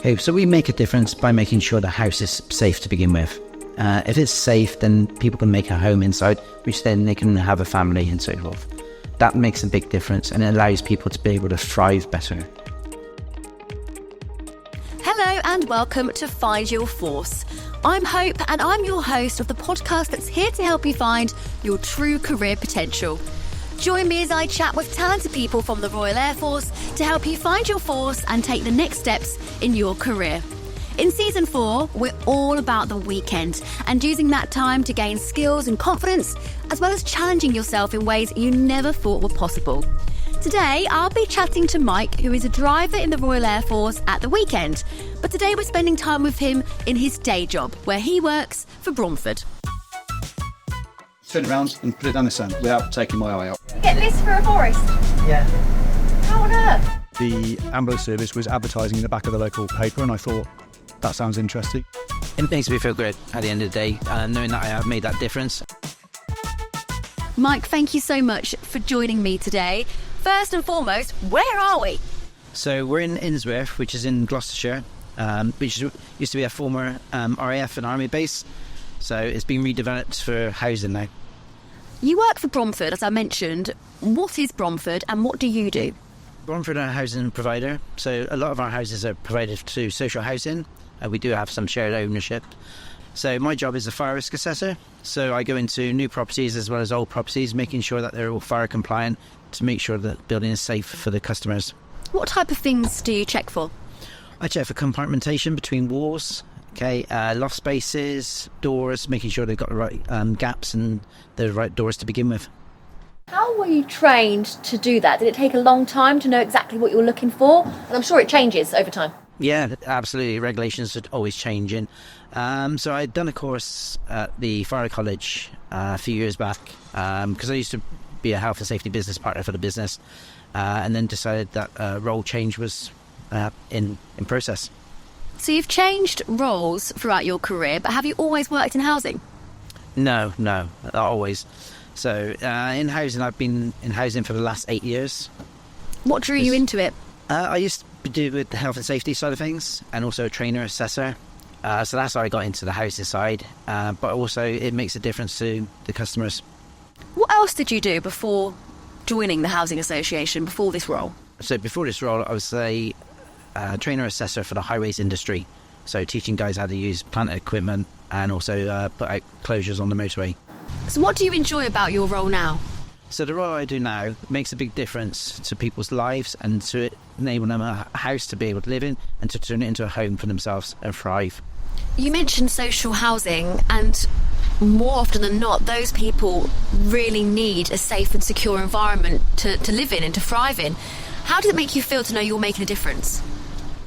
Okay, so we make a difference by making sure the house is safe to begin with. If it's safe, then people can make a home inside, which then they can have a family and so forth. That makes a big difference, and it allows people to be able to thrive better. Hello and welcome to Find Your Force. I'm Hope and I'm your host of the podcast that's here to help you find your true career potential. Join me as I chat with talented people from the Royal Air Force to help you find your force and take the next steps in your career. In Season 4, we're all about the weekend and using that time to gain skills and confidence, as well as challenging yourself in ways you never thought were possible. Today, I'll be chatting to Mike, who is a driver in the Royal Air Force at the weekend. But today we're spending time with him in his day job, where he works for Bromford. Turn it around and put it down the sand without taking my eye out. Get this for a forest? Yeah. How on earth? The ambulance service was advertising in the back of the local paper, and I thought, that sounds interesting. It makes me feel good at the end of the day, knowing that I have made that difference. Mike, thank you so much for joining me today. First and foremost, where are we? So we're in Innsworth, which is in Gloucestershire, which used to be a former RAF and Army base. So it's been redeveloped for housing now. You work for Bromford, as I mentioned. What is Bromford and what do you do? Bromford are a housing provider, so a lot of our houses are provided to social housing. We do have some shared ownership. So my job is a fire risk assessor. So I go into new properties as well as old properties, making sure that they're all fire compliant to make sure that the building is safe for the customers. What type of things do you check for? I check for compartmentation between walls, loft spaces, doors, making sure they've got the right gaps and the right doors to begin with. How were you trained to do that? Did it take a long time to know exactly what you were looking for? And I'm sure it changes over time. Yeah, absolutely. Regulations are always changing. So I'd done a course at the Fire College a few years back because I used to be a health and safety business partner for the business and then decided that role change was in process. So you've changed roles throughout your career, but have you always worked in housing? No, not always. So in housing, I've been in housing for the last 8 years. What drew you into it? I used to do with the health and safety side of things and also a trainer assessor. So that's how I got into the housing side. But also it makes a difference to the customers. What else did you do before joining the Housing Association, before this role? So before this role, I was a trainer assessor for the highways industry. So teaching guys how to use plant equipment and also put out closures on the motorway. So what do you enjoy about your role now? So the role I do now makes a big difference to people's lives and to enable them a house to be able to live in and to turn it into a home for themselves and thrive. You mentioned social housing, and more often than not, those people really need a safe and secure environment to live in and to thrive in. How does it make you feel to know you're making a difference?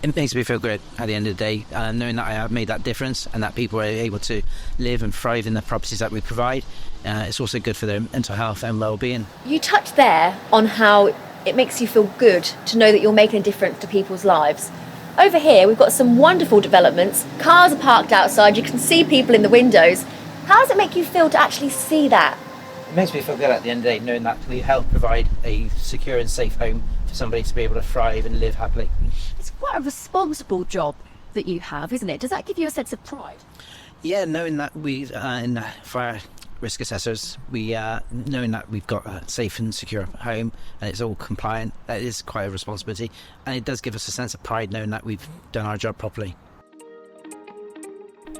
It makes me feel good at the end of the day, knowing that I have made that difference and that people are able to live and thrive in the properties that we provide. It's also good for their mental health and well-being. You touched there on how it makes you feel good to know that you're making a difference to people's lives. Over here, we've got some wonderful developments. Cars are parked outside. You can see people in the windows. How does it make you feel to actually see that? It makes me feel good at the end of the day, knowing that we help provide a secure and safe home for somebody to be able to thrive and live happily. It's quite a responsible job that you have, isn't it? Does that give you a sense of pride? Yeah, knowing that we, in fire risk assessors, knowing that we've got a safe and secure home and it's all compliant, that is quite a responsibility. And it does give us a sense of pride knowing that we've done our job properly.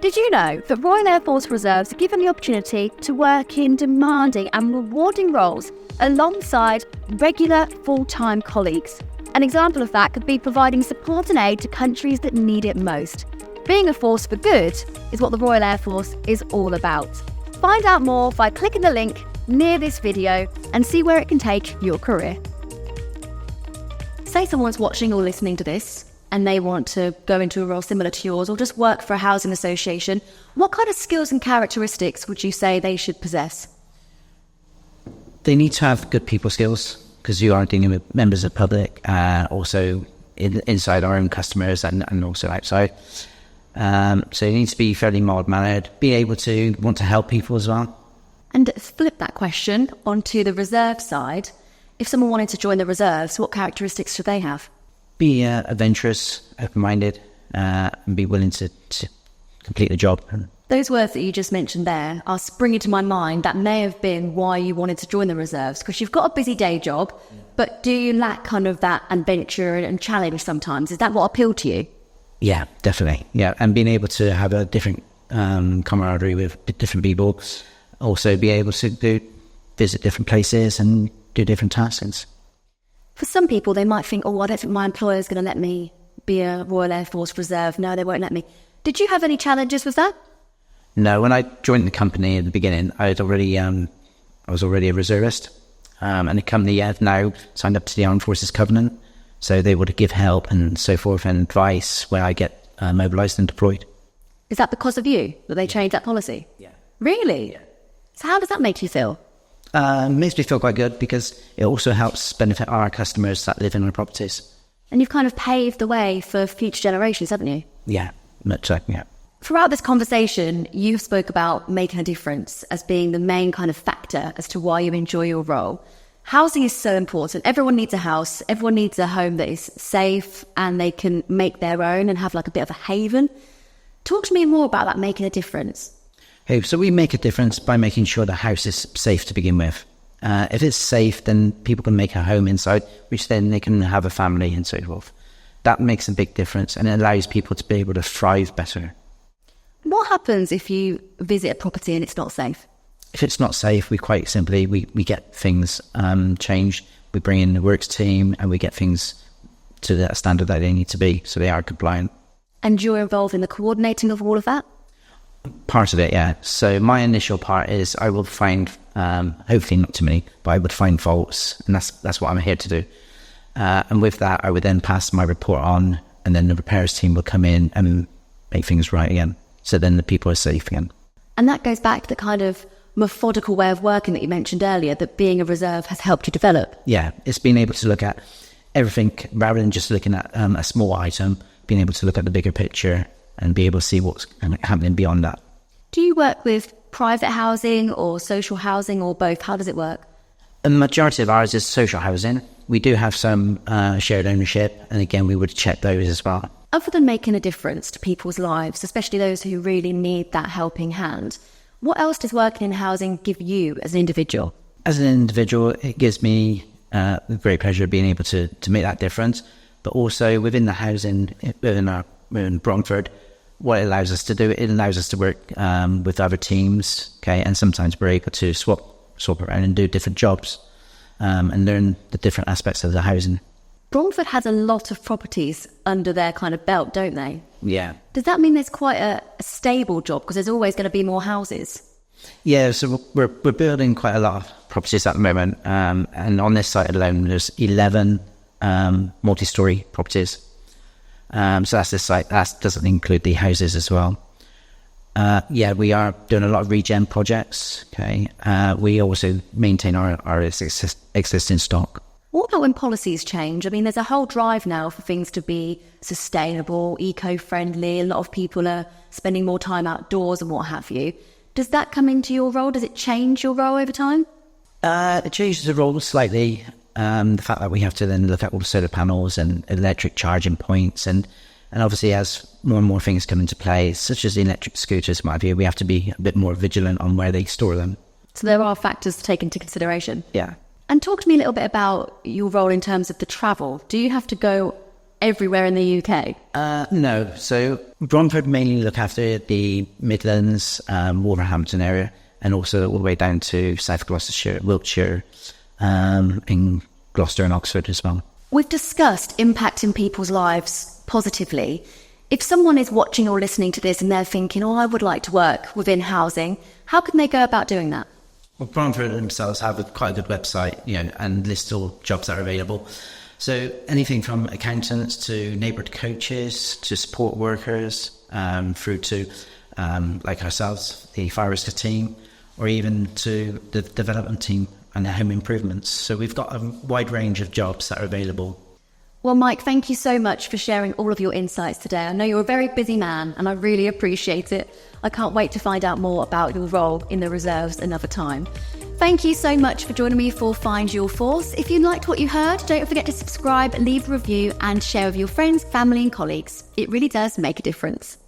Did you know that Royal Air Force Reserves are given the opportunity to work in demanding and rewarding roles alongside regular full-time colleagues? An example of that could be providing support and aid to countries that need it most. Being a force for good is what the Royal Air Force is all about. Find out more by clicking the link near this video and see where it can take your career. Say someone's watching or listening to this and they want to go into a role similar to yours or just work for a housing association. What kind of skills and characteristics would you say they should possess? They need to have good people skills because you are dealing with members of the public, also inside our own customers and also outside. So you need to be fairly mild-mannered, be able to want to help people as well. And flip that question onto the reserve side. If someone wanted to join the reserves, what characteristics should they have? Be adventurous, open-minded, and be willing to complete the job. Those words that you just mentioned there are springing to my mind. That may have been why you wanted to join the reserves, because you've got a busy day job, but do you lack kind of that adventure and challenge sometimes? Is that what appealed to you? Yeah, definitely. Yeah, and being able to have a different camaraderie with different people, also be able to visit different places and do different tasks. For some people, they might think, oh, I don't think my employer is going to let me be a Royal Air Force Reserve. No, they won't let me. Did you have any challenges with that? No, when I joined the company at the beginning, I was already a reservist, and the company had now signed up to the Armed Forces Covenant, so they would give help and so forth and advice when I get mobilised and deployed. Is that because of you that they changed that policy? Yeah. Really? Yeah. So how does that make you feel? Makes me feel quite good because it also helps benefit our customers that live in our properties. And you've kind of paved the way for future generations, haven't you? Yeah, much so, yeah. Throughout this conversation, you spoke about making a difference as being the main kind of factor as to why you enjoy your role. Housing is so important. Everyone needs a house. Everyone needs a home that is safe and they can make their own and have like a bit of a haven. Talk to me more about that making a difference. Okay, so we make a difference by making sure the house is safe to begin with. If it's safe, then people can make a home inside, which then they can have a family and so forth. That makes a big difference and it allows people to be able to thrive better. What happens if you visit a property and it's not safe? If it's not safe, we quite simply, we get things changed. We bring in the works team and we get things to the standard that they need to be, so they are compliant. And you're involved in the coordinating of all of that? Part of it, yeah. So my initial part is I will find, hopefully not too many, but I would find faults, and that's what I'm here to do. And with that, I would then pass my report on, and then the repairs team will come in and make things right again. So then the people are safe again. And that goes back to the kind of methodical way of working that you mentioned earlier, that being a reserve has helped you develop. Yeah, it's being able to look at everything rather than just looking at a small item, being able to look at the bigger picture and be able to see what's happening beyond that. Do you work with private housing or social housing or both? How does it work? The majority of ours is social housing. We do have some shared ownership, and again, we would check those as well. Other than making a difference to people's lives, especially those who really need that helping hand, what else does working in housing give you as an individual? As an individual, it gives me the great pleasure of being able to make that difference, but also within the housing, within Bromford, what it allows us to do, it allows us to work with other teams, okay, and sometimes we're able to swap around and do different jobs and learn the different aspects of the housing. Bromford has a lot of properties under their kind of belt, don't they? Yeah. Does that mean there's quite a stable job because there's always going to be more houses? Yeah, so we're building quite a lot of properties at the moment, and on this site alone there's 11 multi-storey properties. So that's this site. That doesn't include the houses as well. Yeah, we are doing a lot of regen projects. Okay, we also maintain our existing stock. What about when policies change? I mean, there's a whole drive now for things to be sustainable, eco-friendly. A lot of people are spending more time outdoors and what have you. Does that come into your role? Does it change your role over time? It changes the role slightly. The fact that we have to then look at all the solar panels and electric charging points, and obviously as more and more things come into play, such as the electric scooters, in my view, we have to be a bit more vigilant on where they store them. So there are factors to take into consideration. Yeah. And talk to me a little bit about your role in terms of the travel. Do you have to go everywhere in the UK? No. So Bromford mainly look after the Midlands, Wolverhampton area, and also all the way down to South Gloucestershire, Wiltshire, in Gloucester and Oxford as well. We've discussed impacting people's lives positively. If someone is watching or listening to this and they're thinking, oh, I would like to work within housing, how can they go about doing that? Well, Bromford themselves have quite a good website, and list all jobs that are available. So anything from accountants to neighbourhood coaches to support workers, through to, like ourselves, the fire risk team, or even to the development team and the home improvements. So we've got a wide range of jobs that are available. Well, Mike, thank you so much for sharing all of your insights today. I know you're a very busy man and I really appreciate it. I can't wait to find out more about your role in the reserves another time. Thank you so much for joining me for Find Your Force. If you liked what you heard, don't forget to subscribe, leave a review and share with your friends, family and colleagues. It really does make a difference.